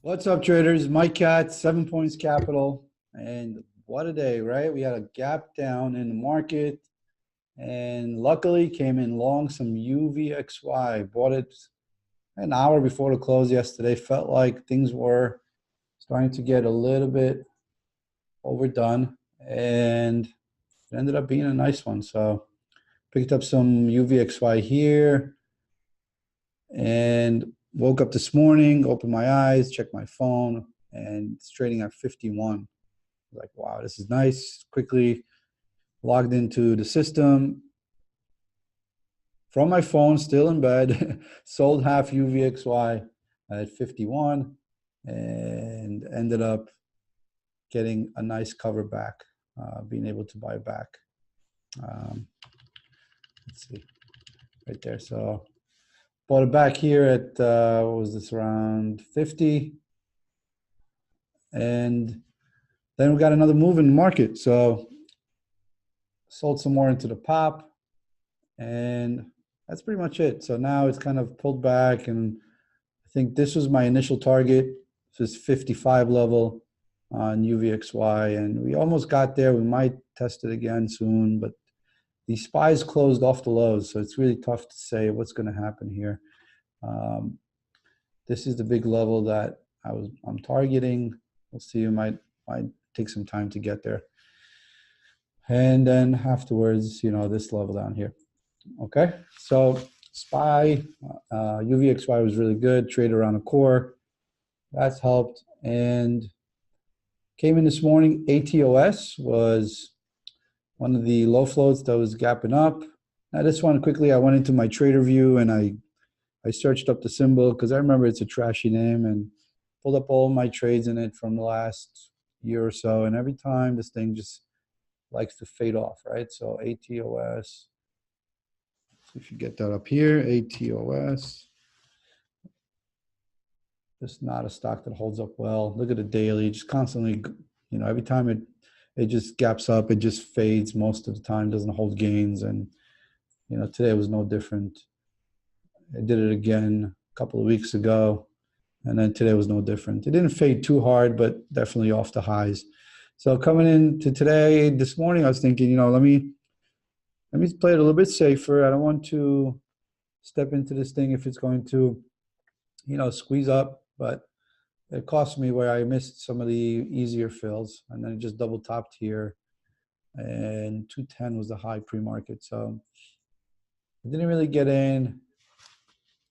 What's up, traders? Mike Katz, 7 Points Capital. And what a day, right? We had a gap down in the market and luckily came in long some UVXY. Bought it an hour before the close yesterday. Felt like things were starting to get a little bit overdone and it ended up being a nice one. So picked up some UVXY here and woke up this morning, opened my eyes, checked my phone, and it's trading at 51. Like, wow, this is nice. Quickly logged into the system from my phone, still in bed, sold half UVXY at 51 and ended up getting a nice cover back, being able to buy back. Let's see, right there. So bought it back here at, what was this, around 50. And then we got another move in the market. So sold some more into the pop. And that's pretty much it. So now it's kind of pulled back. And I think this was my initial target. This is 55 level on UVXY. And we almost got there. We might test it again soon. But the SPYs closed off the lows. So it's really tough to say what's going to happen here. This is the big level that I'm targeting. We'll see. It might take some time to get there. And then afterwards, this level down here. Okay, so SPY, UVXY was really good. Trade around a core. That's helped. And came in this morning. ATOS was one of the low floats that was gapping up. Now this one, quickly, I went into my trader view and I searched up the symbol because I remember it's a trashy name and pulled up all my trades in it from the last year or so. And every time this thing just likes to fade off, right? So ATOS, if you get that up here, ATOS, just not a stock that holds up well. Look at the daily, just constantly, every time it just gaps up, it just fades most of the time, doesn't hold gains. And, today was no different. I did it again a couple of weeks ago, and then today was no different. It didn't fade too hard, but definitely off the highs. So coming into today, this morning, I was thinking, let me play it a little bit safer. I don't want to step into this thing if it's going to, squeeze up, but it cost me where I missed some of the easier fills, and then it just double topped here, and 210 was the high pre-market. So I didn't really get in.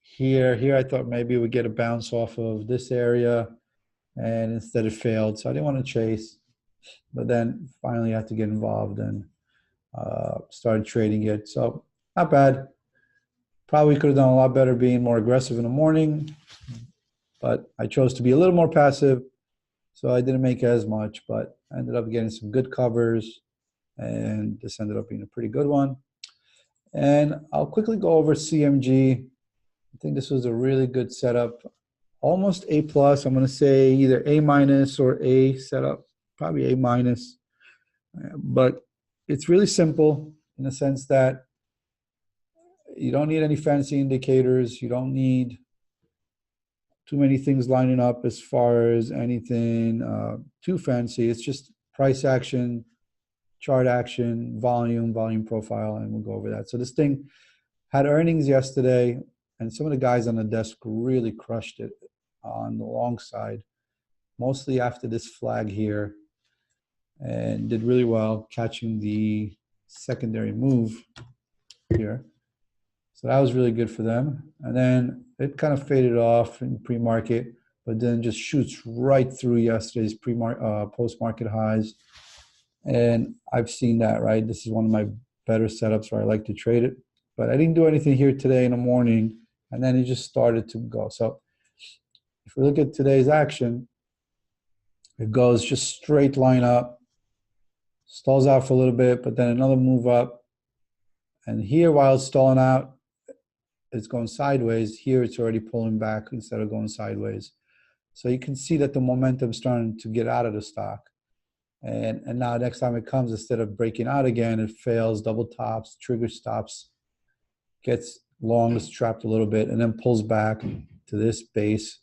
Here I thought maybe we would get a bounce off of this area, and instead it failed. So I didn't want to chase, but then finally I had to get involved and started trading it. So not bad. Probably could have done a lot better being more aggressive in the morning, but I chose to be a little more passive. So I didn't make as much, but I ended up getting some good covers, and this ended up being a pretty good one. And I'll quickly go over CMG. I think this was a really good setup, almost A+. I'm going to say either A- or A setup, probably A-. But it's really simple in the sense that you don't need any fancy indicators. You don't need too many things lining up as far as anything too fancy. It's just price action, chart action, volume profile, and we'll go over that. So this thing had earnings yesterday, and some of the guys on the desk really crushed it on the long side, mostly after this flag here, and did really well catching the secondary move here. So that was really good for them. And then it kind of faded off in pre-market, but then just shoots right through yesterday's post-market highs. And I've seen that, right? This is one of my better setups where I like to trade it. But I didn't do anything here today in the morning, and then it just started to go. So if we look at today's action, it goes just straight line up, stalls out for a little bit, but then another move up. And here, while it's stalling out, it's going sideways. Here, it's already pulling back instead of going sideways. So you can see that the momentum is starting to get out of the stock. And now next time it comes, instead of breaking out again, it fails, double tops, trigger stops, gets long, is trapped a little bit, and then pulls back to this base,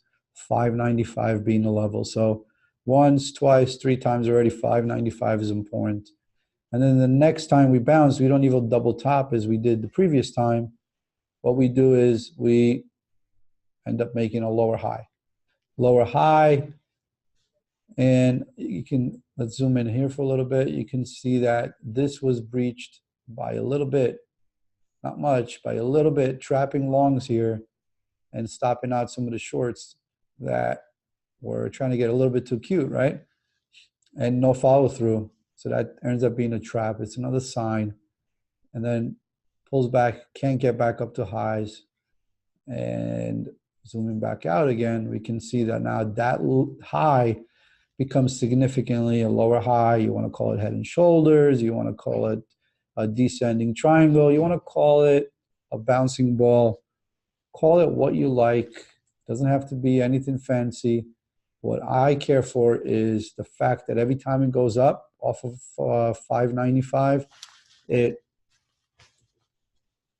595 being the level. So once, twice, three times already, 595 is important. And then the next time we bounce, we don't even double top as we did the previous time. What we do is we end up making a lower high. Lower high, and you can, let's zoom in here for a little bit. You can see that this was breached by a little bit, not much, by a little bit, trapping longs here and stopping out some of the shorts that were trying to get a little bit too cute, right? And no follow through. So that ends up being a trap. It's another sign. And then pulls back, can't get back up to highs. And zooming back out again, we can see that now that high becomes significantly a lower high. You want to call it head and shoulders. You want to call it a descending triangle. You want to call it a bouncing ball. Call it what you like. Doesn't have to be anything fancy. What I care for is the fact that every time it goes up off of 595, it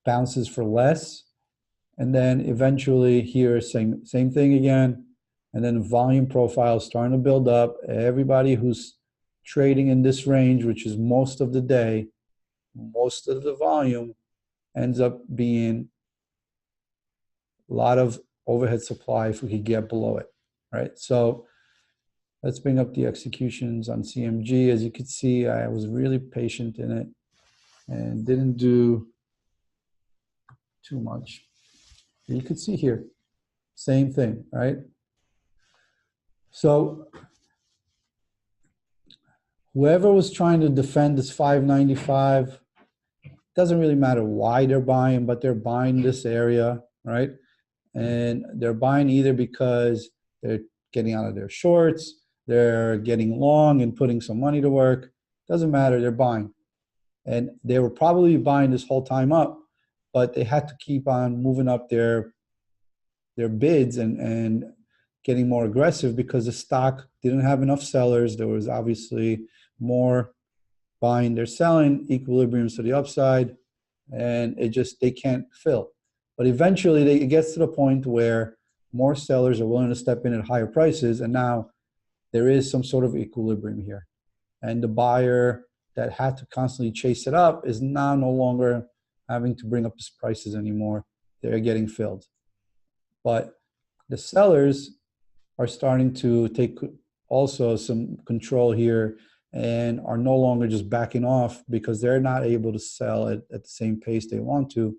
bounces for less. And then eventually here, same thing again. And then volume profile starting to build up. Everybody who's trading in this range, which is most of the day, most of the volume ends up being a lot of overhead supply if we could get below it, right? So let's bring up the executions on CMG. As you can see, I was really patient in it and didn't do too much. You could see here, same thing, right? So whoever was trying to defend this 595, doesn't really matter why they're buying, but they're buying this area, right? And they're buying either because they're getting out of their shorts, they're getting long and putting some money to work. Doesn't matter, they're buying. And they were probably buying this whole time up, but they had to keep on moving up their bids and getting more aggressive because the stock didn't have enough sellers. There was obviously more buying. They're selling, equilibriums to the upside, and they can't fill. But eventually it gets to the point where more sellers are willing to step in at higher prices, and now there is some sort of equilibrium here. And the buyer that had to constantly chase it up is now no longer having to bring up his prices anymore. They're getting filled. But the sellers are starting to take also some control here and are no longer just backing off because they're not able to sell at the same pace they want to.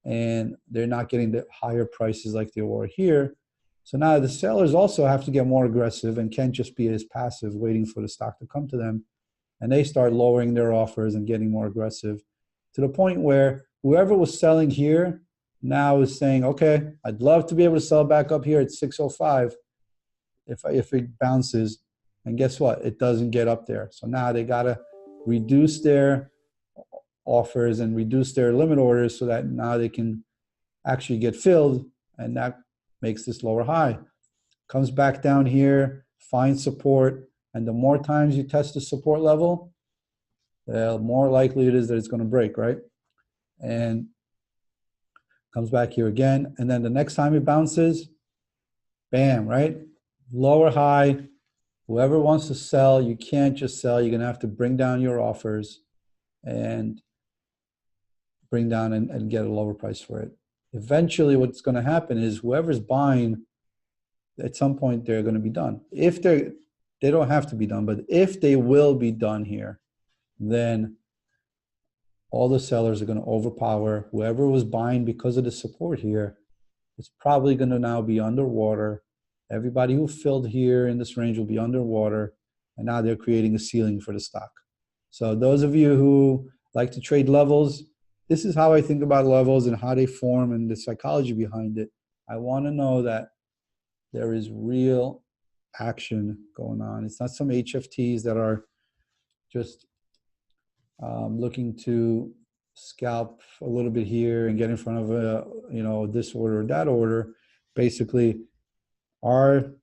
And they're not getting the higher prices like they were here. So now the sellers also have to get more aggressive and can't just be as passive waiting for the stock to come to them. And they start lowering their offers and getting more aggressive to the point where whoever was selling here now is saying, okay, I'd love to be able to sell back up here at 605 if it bounces. And guess what? It doesn't get up there. So now they got to reduce their offers and reduce their limit orders so that now they can actually get filled, and that makes this lower high. Comes back down here, finds support, and the more times you test the support level, the more likely it is that it's going to break, right? And comes back here again, and then the next time it bounces, bam, right? Lower high. Whoever wants to sell, you can't just sell. You're going to have to bring down your offers and bring down and get a lower price for it. Eventually, what's going to happen is whoever's buying, at some point, they're going to be done. If they don't have to be done, but if they will be done here, then all the sellers are going to overpower whoever was buying because of the support here. It's probably going to now be underwater. Everybody who filled here in this range will be underwater, and now they're creating a ceiling for the stock. So those of you who like to trade levels, this is how I think about levels and how they form and the psychology behind it. I want to know that there is real action going on. It's not some HFTs that are just looking to scalp a little bit here and get in front of this order or that order. Basically, are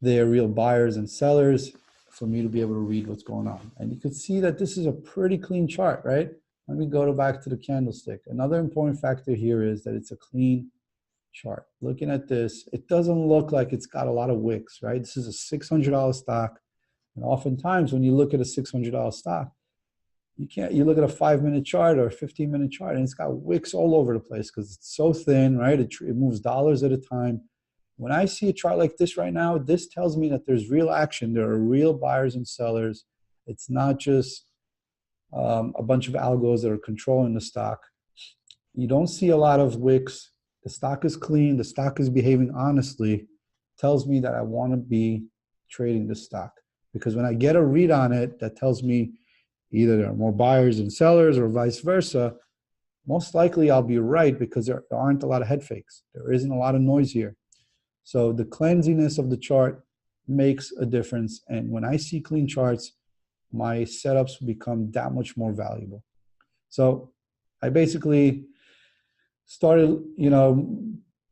they real buyers and sellers for me to be able to read what's going on? And you can see that this is a pretty clean chart, right? Let me go back to the candlestick. Another important factor here is that it's a clean chart. Looking at this, it doesn't look like it's got a lot of wicks, right? This is a $600 stock. And oftentimes when you look at a $600 stock, you look at a 5-minute chart or a 15-minute chart and it's got wicks all over the place because it's so thin, right? It moves dollars at a time. When I see a chart like this right now, this tells me that there's real action. There are real buyers and sellers. It's not just a bunch of algos that are controlling the stock. You don't see a lot of wicks. The stock is clean. The stock is behaving honestly. Tells me that I want to be trading this stock. Because when I get a read on it that tells me either there are more buyers than sellers or vice versa, most likely I'll be right because there aren't a lot of head fakes. There isn't a lot of noise here. So the cleansiness of the chart makes a difference. And when I see clean charts, my setups become that much more valuable. So I basically started,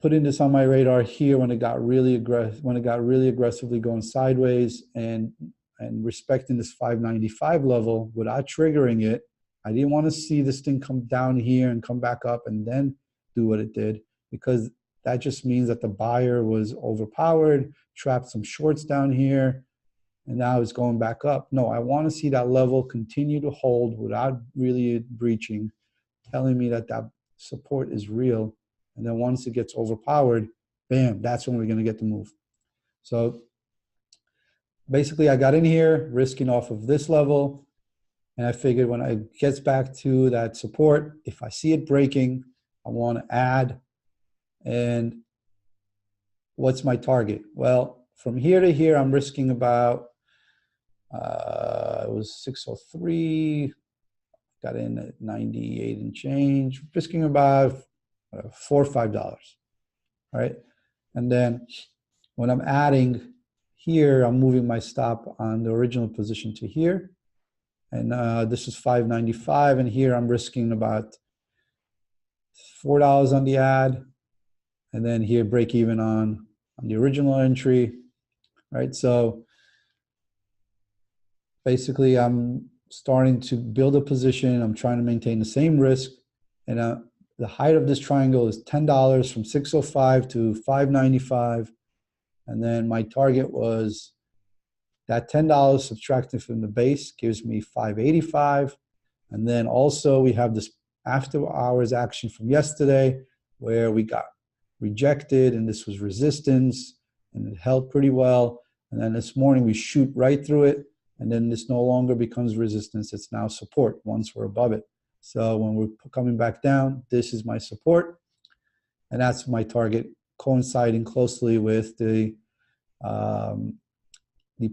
putting this on my radar here when it got really aggressively going sideways and respecting this 595 level without triggering it. I didn't want to see this thing come down here and come back up and then do what it did, because that just means that the buyer was overpowered, trapped some shorts down here, and now it's going back up. No, I want to see that level continue to hold without really breaching, telling me that that support is real. And then once it gets overpowered, bam, that's when we're going to get the move. So basically I got in here risking off of this level, and I figured when it gets back to that support, if I see it breaking, I want to add. And what's my target? Well, from here to here, I'm risking about, it was 603, got in at 98 and change, risking about $4 or $5, all right? And then when I'm adding here, I'm moving my stop on the original position to here. And this is 595, and here I'm risking about $4 on the add, and then here break even on the original entry, right? So basically I'm starting to build a position. I'm trying to maintain the same risk, and the height of this triangle is $10 from 605 to 595, and then my target was that $10 subtracted from the base gives me 585. And then also we have this after hours action from yesterday where we got rejected and this was resistance and it held pretty well. And then this morning we shoot right through it, and then this no longer becomes resistance. It's now support once we're above it. So when we're coming back down, this is my support, and that's my target, coinciding closely with the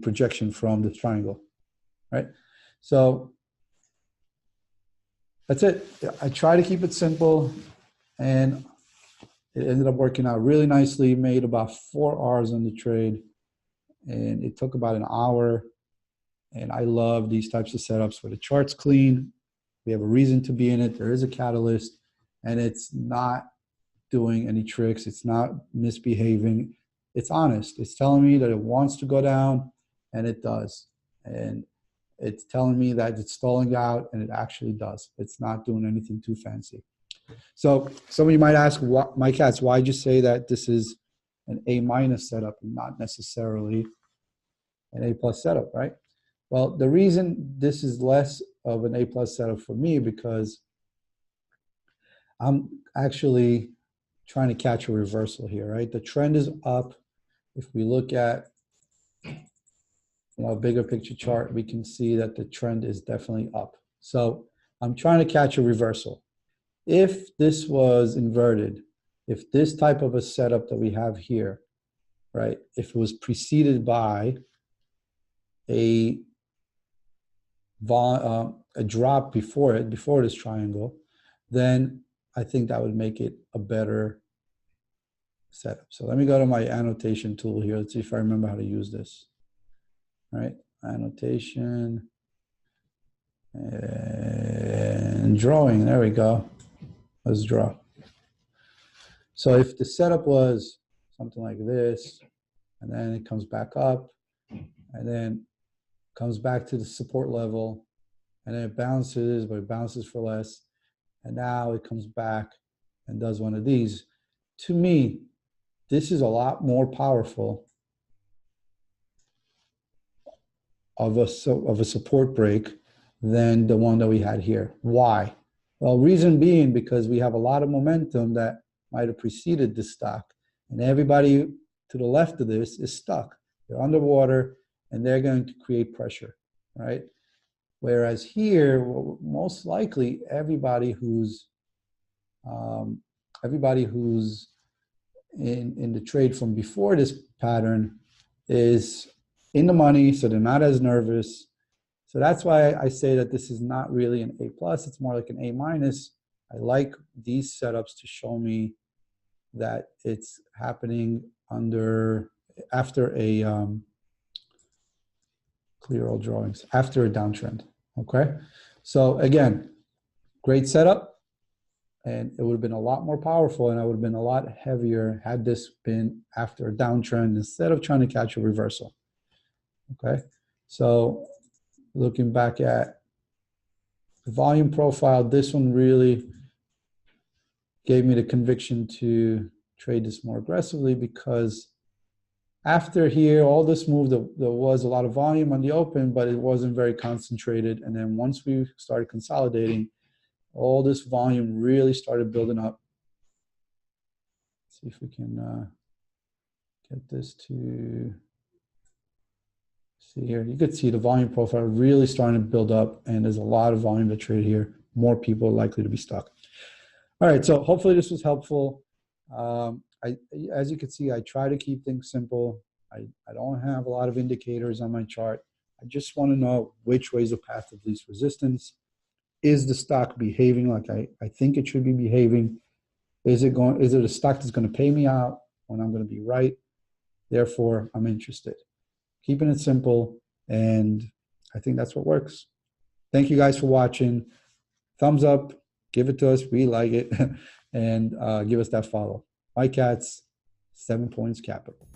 projection from the triangle, right? So that's it. I try to keep it simple, and it ended up working out really nicely. Made about 4 hours on the trade, and it took about an hour. And I love these types of setups where the chart's clean. We have a reason to be in it. There is a catalyst, and it's not doing any tricks. It's not misbehaving. It's honest. It's telling me that it wants to go down, and it does. And it's telling me that it's stalling out, and it actually does. It's not doing anything too fancy. So some of you might ask, Mike Katz, why'd you say that this is an A- setup and not necessarily an A+ setup, right? Well, the reason this is less of an A+ setup for me, because I'm actually trying to catch a reversal here, right? The trend is up. If we look at a bigger picture chart, we can see that the trend is definitely up. So I'm trying to catch a reversal. If this was inverted, if this type of a setup that we have here, right, if it was preceded by a drop before it, before this triangle, then I think that would make it a better setup. So let me go to my annotation tool here. Let's see if I remember how to use this. All right, annotation and drawing. There we go. Let's draw. So if the setup was something like this, and then it comes back up, and then comes back to the support level, and then it bounces, but it bounces for less, and now it comes back and does one of these. to me, this is a lot more powerful of a support break than the one that we had here. Why? Well, reason being because we have a lot of momentum that might have preceded this stock, and everybody to the left of this is stuck. They're underwater, and they're going to create pressure, right? Whereas here, well, most likely everybody who's in the trade from before this pattern is in the money, so they're not as nervous. So that's why I say that this is not really an A+, it's more like an A-. I like these setups to show me that it's happening after a clear all drawings, after a downtrend, okay? So again, great setup, and it would have been a lot more powerful, and I would have been a lot heavier had this been after a downtrend instead of trying to catch a reversal, okay? So looking back at the volume profile, this one really gave me the conviction to trade this more aggressively, because after here, all this move, there was a lot of volume on the open, but it wasn't very concentrated. And then once we started consolidating, all this volume really started building up. Let's see if we can get this to see here. You could see the volume profile really starting to build up, and there's a lot of volume to trade here. More people are likely to be stuck. All right, so hopefully this was helpful. As you can see, I try to keep things simple. I don't have a lot of indicators on my chart. I just want to know which way is the path of least resistance. Is the stock behaving like I think it should be behaving? Is it a stock that's going to pay me out when I'm going to be right? Therefore, I'm interested. Keeping it simple, and I think that's what works. Thank you guys for watching. Thumbs up, give it to us. We like it. And give us that follow. Mike Katz, 7 Points Capital.